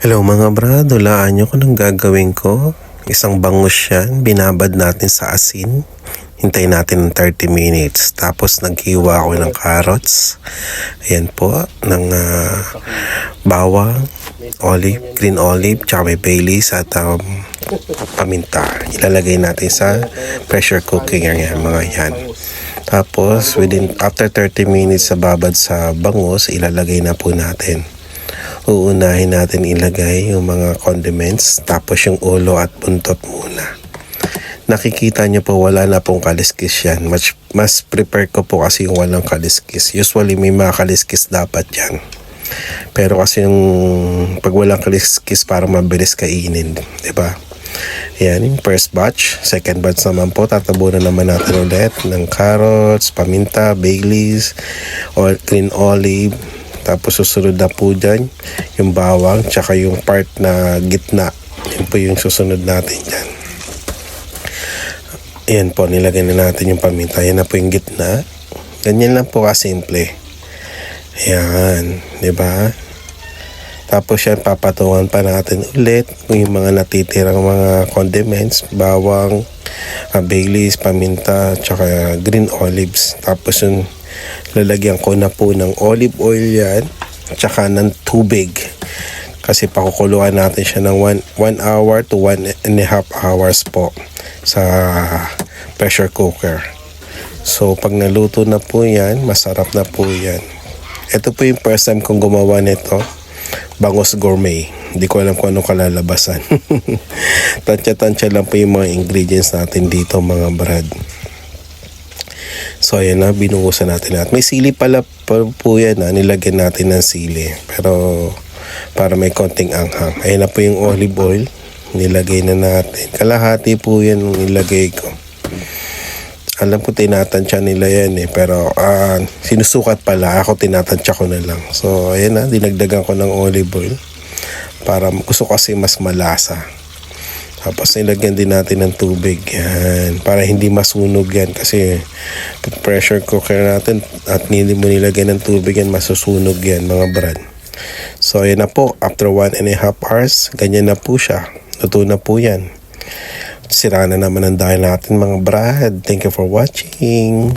Hello mga brad, hulaan nyo kung anong gagawin ko. Isang bangus yan, binabad natin sa asin. Hintayin natin ng 30 minutes. Tapos naghiwa ako ng carrots. Ayan po, ng bawang, olive, green olive, tsaka may Baileys at paminta. Ilalagay natin sa pressure cooking yan, mga yan. Tapos after 30 minutes sa babad sa bangus, ilalagay na po natin. Uunahin natin ilagay yung mga condiments, tapos yung ulo at buntot muna. Nakikita nyo po wala na pong kaliskis yan. Mas prepare ko po kasi yung walang kaliskis. Usually may mga kaliskis dapat yan. Pero kasi yung pag walang kaliskis parang mabilis kainin, diba? Yan yung first batch. Second batch naman po, tatabunan naman natin ulit ng carrots, paminta, Baileys, green olive. Tapos susunod na po dyan yung bawang tsaka yung part na gitna. Yun po yung susunod natin dyan. Ayan po, nilagay na natin yung paminta. Yan na po yung gitna. Ganyan lang po kasimple. Ayan, diba? Tapos yan, papatungan pa natin ulit yung mga natitirang mga condiments. Bawang, Baileys, paminta, tsaka green olives. Tapos yung lalagyan ko na po ng olive oil yan, tsaka ng tubig. Kasi pakukuluan natin siya ng 1 hour to 1.5 hours po sa pressure cooker. So pag naluto na po yan, masarap na po yan. Ito po yung first time kong gumawa nito, bangus gourmet. Hindi ko alam kung anong kalalabasan. Tansya-tansya lang po yung mga ingredients natin dito mga brad. So ayan na, binuhusan natin at may sili pala po yan na nilagyan natin ng sili. Pero para may konting anghang. Ayan na po yung olive oil. Nilagay na natin. Kalahati po yan nilagay ko. Alam ko tinatansya nila yan pero sinusukat pala. Ako tinatansya ko na lang. So ayan na, dinagdagan ko ng olive oil. Para gusto kasi mas malasa. Tapos nilagyan din natin ng tubig yan. Para hindi masunog yan. Kasi pressure cooker natin at hindi mo nilagyan ng tubig yan, masusunog yan mga brad. So ayan na po. After 1.5 hours, ganyan na po siya. Luto na po yan. Sira na naman ang dahil natin mga brad. Thank you for watching.